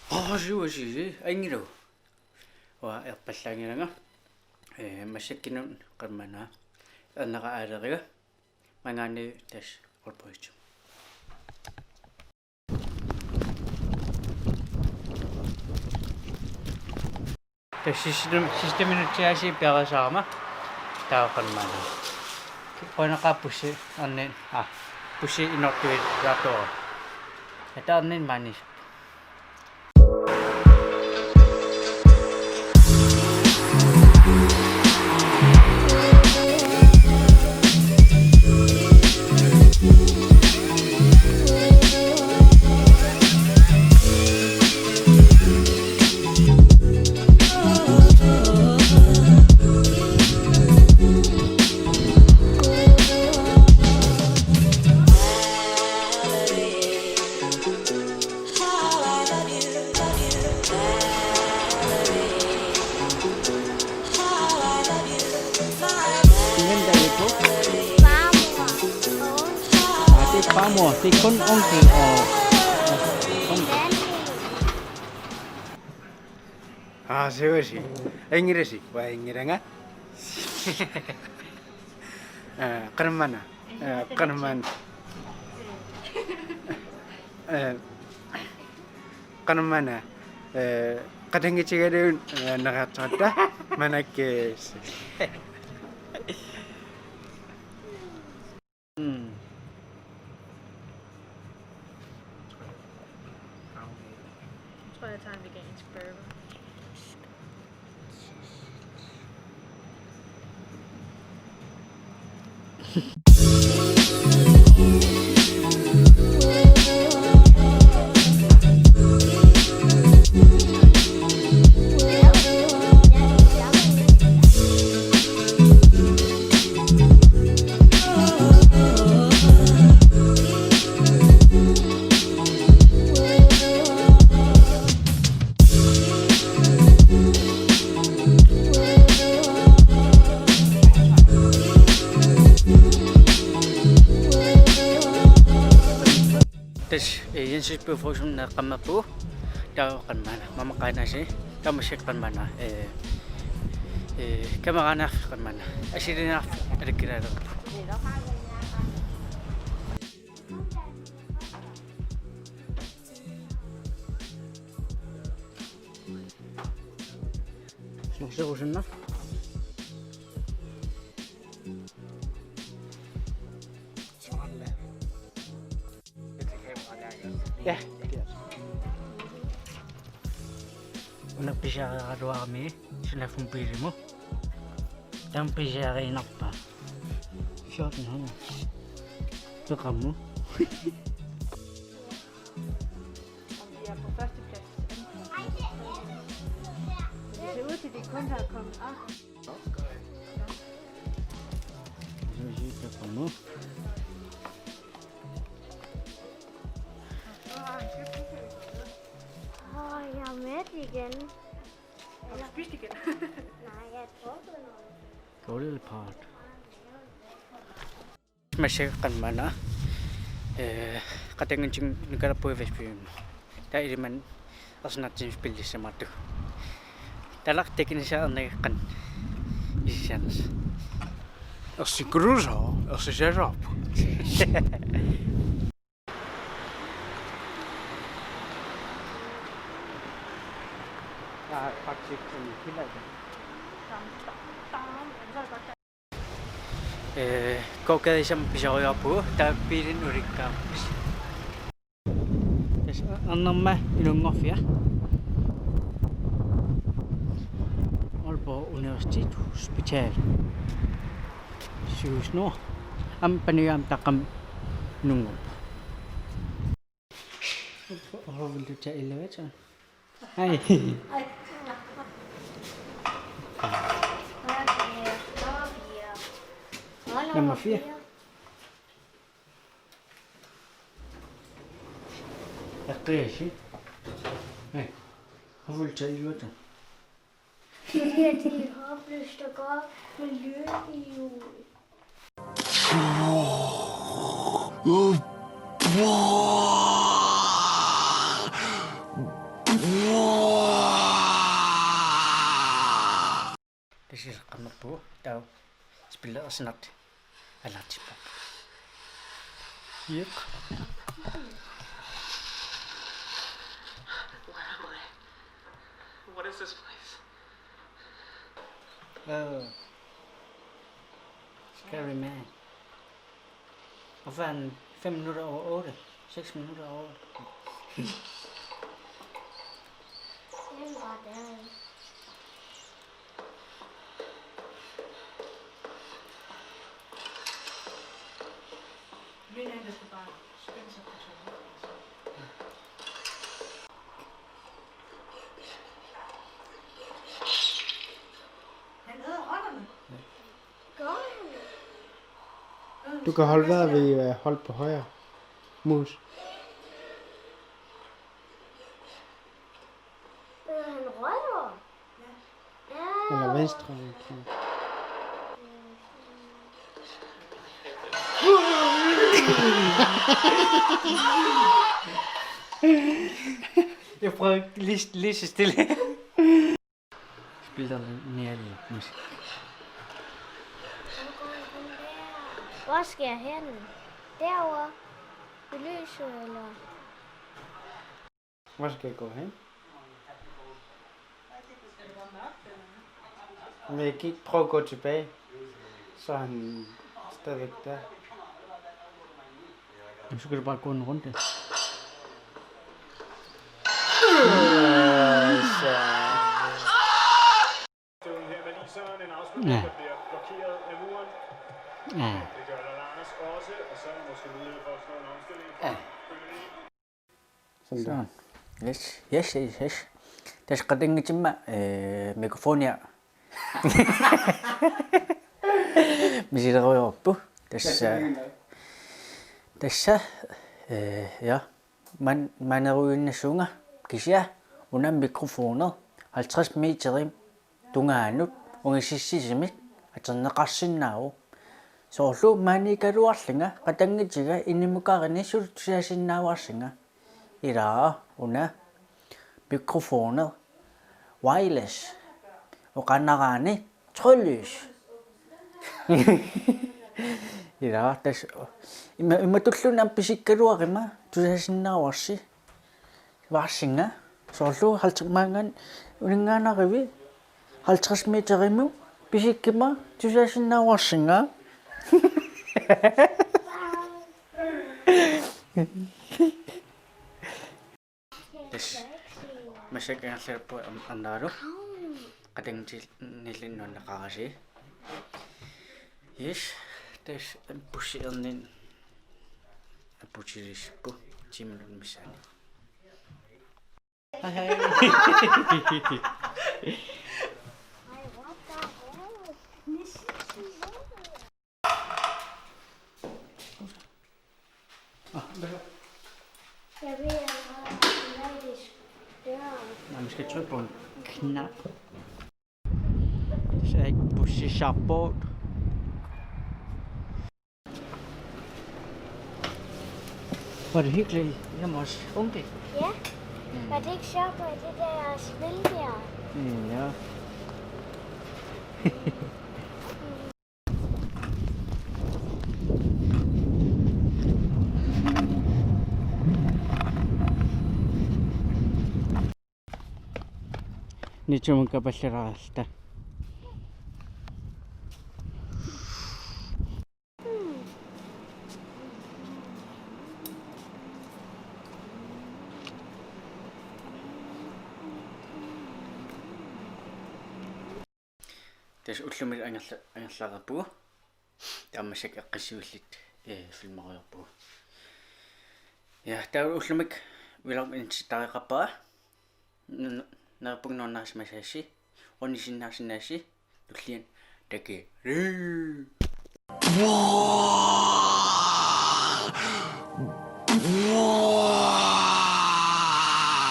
Siusi aingiru wa eqqallangilanga massakkinun qammana annaqa aaleriga mangaani tas orpoichu tas sisteminutiasi piarasaama taaqammana qonaqappussi arni pussi inortuit rato eta arnin mani Pamo, si con onki siusi engiresi wa engiranga qarmana qarmana qadangichigadeun naqatsata manakes By the time we get into Burma. Tas yensis performance na kamapu daw kanmana mamakana si kamasik kanmana kamakana kanmana asirina adikirado Susun na ya Napisa kadua kami sinafong pili mo yang pisa kainak pa shot na ito kamu Ja, på førsteplads. Det ser ud til, det kun har kommet op. ito kamu Jeg er med igen. Har du spist igen? Nej, jeg tror på noget. Dårlig part masih kanmana katengan cing negara PVSP ta iriman asnat cing pilih sematu talak tekin sa anay kan isianas Sigruso, Sigurop. Paksik kilay kau kaya isang pisau po tapi rin urika yes anong ma inungof ya Aalborg Universitet Hospital sygehus no am paniyam takam inungof hvor vil du tage elevator hej Nummer 4. Akriasi. Hey. Hvor vil du tage elevator? Det er til håbløst og godt miljø i jul. Det skal komme på. Der spiller også snart. Eller tipper. Yep. What is this place? Scary man. Og fan 5 minutter over 8. 6 minutter over 8. Den var der. Men det skal bare spænde sig på toilettet. Han æder rotterne. Gør han? Du kan holde vejret ved hold på højre mus. Han røver. Ja. Eller venstre. tror jeg. Jeg prøver lige så stille. Spiller nærlig musik. Hvor skal jeg hen? Derovre? I lyset, eller? Hvor skal jeg gå hen? Men jeg kan ikke prøve at gå tilbage. Så er han stadigvæk der. Jamen, så kan du bare gå en runde. Her med lige sådan en afslutning, der bliver blokeret af muren. Ja. Det gør der Lars også, og så er der måske mulighed for at slå en omstilling. Sådan der. Yes. Der skal ringe til mig. Mikrofon her. Vi sidder oppe på. Tässä ja, man er uden at synge. Kisya, under mikrofoner, 50 meter ind. Tunganut, unge sissimit, at sådan en rassinao. Så slå man ikke at varslinger, at den ikke inde i mukarene, så du ser sin varslinger. I dag under mikrofoner, wireless, og ranarane, trådløs. I dag, ima tullu nampisikkaluarima tusasinnawarsi varsinga soorlu haltmangan uningaanarivi 50 meterimu pisikkima tusasinnawarsinga masakangallera på andaru qatangtil nillinnunaqarasi yes des pusiernin puchirispu chimlun misani Ej, what the hell? Jeg ved, at det spørger. Man skal trykke på en knap. Så jeg ikke pushe sharpboard. Var det hyggeligt hjemme hos onkel? Ja, var det ikke sjovt på det der spil der? Ja. Nicho magkapasirasta. Тэс уллумил ангерлаарпугу тааммасак эққиссуиллит филмариорпугу я таа уллумик вилам инситариқарпара нарпугнорнаасмасаасси онисиннаасинааси туллиан таки